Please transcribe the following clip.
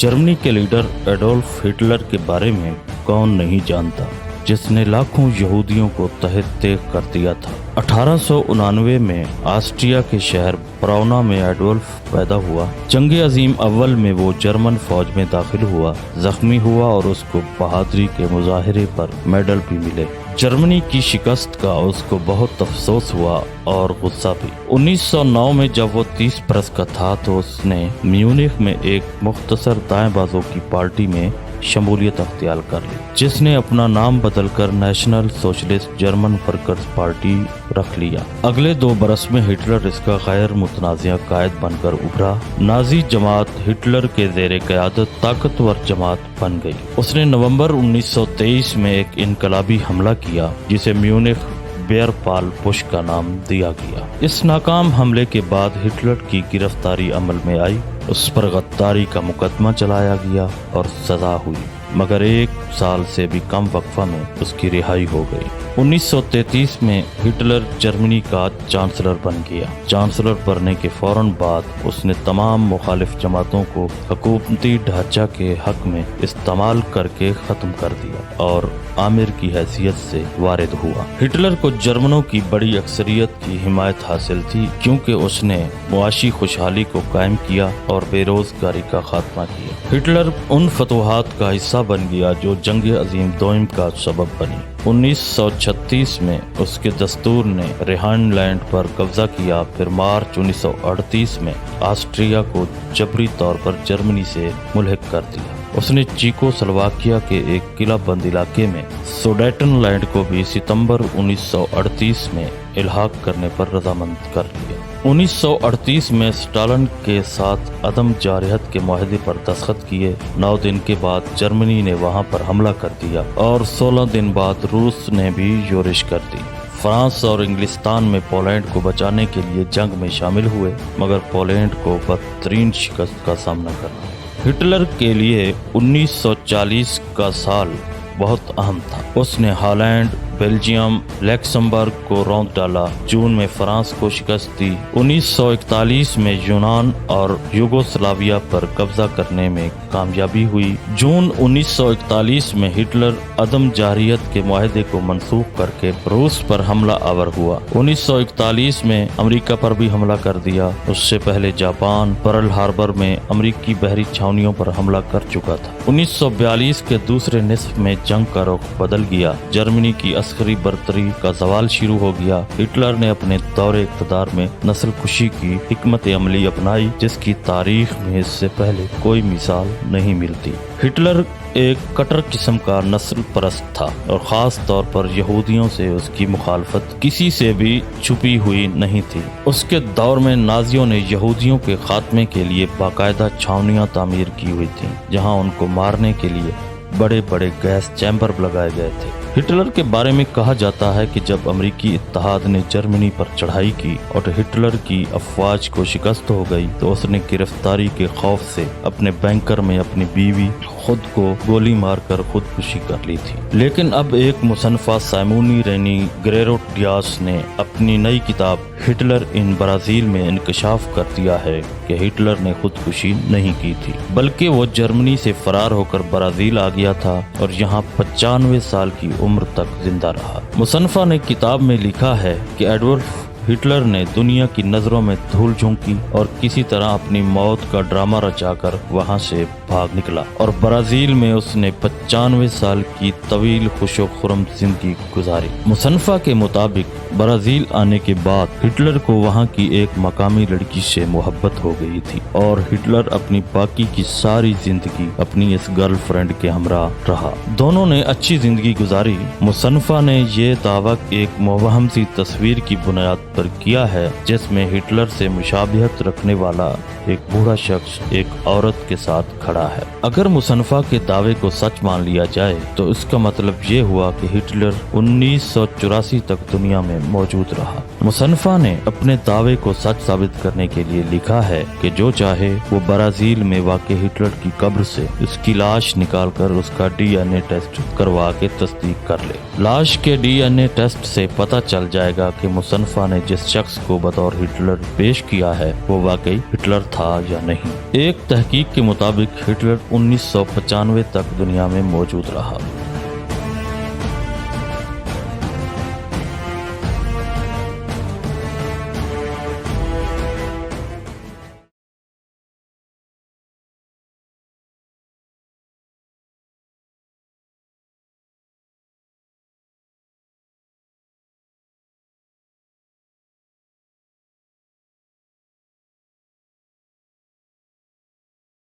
Germany के leader Adolf Hitler के बारे में कौन नहीं जानता, जिसने लाखों यहूदियों को तहे तेग कर दिया था। 1899 में ऑस्ट्रिया के शहर ब्राउना में एडोल्फ पैदा हुआ। जंग अजीम अव्वल में वो जर्मन फौज में दाखिल हुआ, जख्मी हुआ और उसको बहादुरी के मुजाहरे पर मेडल भी मिले। जर्मनी की शिकस्त का उसको बहुत अफसोस हुआ और गुस्सा भी। 1909 में जब वो 30 बरस का था तो उसने म्यूनिख में एक मुख्तसर दाएं बाजों की पार्टी में शमूलियत अख्तियार कर ली, जिसने अपना नाम बदलकर national socialist German workers party रख लिया। अगले 2 बरस में हिटलर इसका गैर मुतनाज़िया कायद बनकर उभरा। नाजी जमात हिटलर के ज़ेरे क़यादत ताकतवर जमात बन गई। उसने नवंबर 1923 में एक इनकलाबी हमला किया, जिसे म्यूनिख बेयर पाल बुश का नाम दिया गया। इस नाकाम हमले के बाद हिटलर की गिरफ्तारी अमल में आई। उस पर गद्दारी का मुकदमा चलाया गया और सजा हुई, मगर 1 साल से भी कम वक्फा में उसकी रिहाई हो गई। 1933 में हिटलर जर्मनी का चांसलर बन गया। चांसलर बनने के फौरन बाद उसने तमाम मुखालिफ जमातों को हुकूमती ढांचा के हक में इस्तेमाल करके ख़त्म कर दिया और आमिर की हैसियत से वारिद हुआ। हिटलर को जर्मनों की बड़ी अक्सरियत की हिमायत हासिल थी, क्योंकि उसने मुआशी खुशहाली को कायम किया और बेरोजगारी का खात्मा किया। हिटलर उन फतवाहात का हिस्सा बन गया जो जंग अजीम दोइम का सबब बनी। 1936 में उसके दस्तूर ने रेहाइनलैंड पर कब्जा किया। फिर मार्च 1938 में ऑस्ट्रिया को जबरी तौर पर जर्मनी से मुल्हिक कर दिया। उसने चेकोस्लोवाकिया के एक किलाबंद इलाके में सुडेटनलैंड को भी सितंबर 1938 में इल्हाक करने पर रजामंद कर लिया। 1938 में स्टालिन के साथ अदम जारहत के मुआहदे पर दस्तखत किए। 9 दिन के बाद जर्मनी ने वहां पर हमला कर दिया और 16 दिन बाद रूस ने भी योरिश कर दी। फ्रांस और इंग्लिस्तान में पोलैंड को बचाने के लिए जंग में शामिल हुए, मगर पोलैंड को बदतरीन शिकस्त का सामना करना। हिटलर के लिए 1940 का साल बहुत अहम था। उसने हॉलैंड, बेल्जियम, लैक्समबर्ग को रौंद डाला। जून में फ्रांस को शिकस्त दी। 1941 में यूनान और यूगोस्लाविया पर कब्जा करने में कामयाबी हुई। जून 1941 में हिटलर अदम जारहियत के मुआहदे को मनसूख करके रूस पर हमला आवर हुआ। 1941 में अमेरिका पर भी हमला कर दिया। उससे पहले जापान पर्ल हार्बर में अमेरिकी बहरी छावनियों पर हमला कर चुका था। 1942 के दूसरे निस्फ में जंग का रुख बदल गया। जर्मनी की अस्करी बर्तरी का सवाल शुरू हो गया। हिटलर ने अपने दौरे इक़्तिदार में नस्ल कुशी की हिकमत अमली अपनाई, जिसकी तारीख में इससे पहले कोई मिसाल नहीं मिलती। हिटलर एक कट्टर किस्म का नस्ल परस्त था और ख़ास तौर पर यहूदियों से उसकी मुखालफत किसी से भी छुपी हुई नहीं थी। उसके दौर में नाजियों ने यहूदियों के खात्मे के लिए बाकायदा छावनियाँ तामीर की हुई थीं, जहाँ उनको मारने के लिए बड़े बड़े गैस चैम्बर लगाए गए थे। हिटलर के बारे में कहा जाता है कि जब अमेरिकी इत्तेहाद ने जर्मनी पर चढ़ाई की और हिटलर की अफवाज को शिकस्त हो गई, तो उसने गिरफ्तारी के खौफ से अपने बैंकर में अपनी बीवी खुद को गोली मारकर खुदकुशी कर ली थी। लेकिन अब एक मुसन्फा साइमोनी रेनी ग्रेरो डियास ने अपनी नई किताब हिटलर इन ब्राज़ील में इंकशाफ कर दिया है कि हिटलर ने खुदकुशी नहीं की थी, बल्कि वो जर्मनी से फरार होकर ब्राज़ील आ गया था और यहाँ 95 साल की उम्र तक जिंदा रहा। मुसन्फा ने किताब में लिखा है कि एडोल्फ हिटलर ने दुनिया की नज़रों में धूल झोंकी और किसी तरह अपनी मौत का ड्रामा रचाकर वहां से भाग निकला और ब्राज़ील में उसने 95 साल की तवील खुशो खुरम जिंदगी गुजारी। मुसन्फा के मुताबिक ब्राज़ील आने के बाद हिटलर को वहां की एक मकामी लड़की से मोहब्बत हो गई थी और हिटलर अपनी बाकी की सारी जिंदगी अपनी इस गर्लफ्रेंड के हमराह रहा। दोनों ने अच्छी जिंदगी गुजारी। मुसन्फा ने ये दावा एक मुबहम सी तस्वीर की बुनियाद पर किया है, जिसमें हिटलर से मुशाबिहत रखने वाला एक बूढ़ा शख्स एक औरत के साथ खड़ा है। अगर मुसन्फा के दावे को सच मान लिया जाए तो इसका मतलब ये हुआ कि हिटलर 1984 तक दुनिया में मौजूद रहा। मुसन्फा ने अपने दावे को सच साबित करने के लिए लिखा है कि जो चाहे वो ब्राज़ील में वाक़े हिटलर की कब्र से उसकी लाश निकालकर उसका DNA टेस्ट करवा के तस्दीक कर ले। लाश के DNA टेस्ट से पता चल जाएगा कि मुसन्फा ने जिस शख्स को बतौर हिटलर पेश किया है वो वाकई हिटलर था या नहीं। एक तहकीक के मुताबिक हिटलर 1995 तक दुनिया में मौजूद रहा।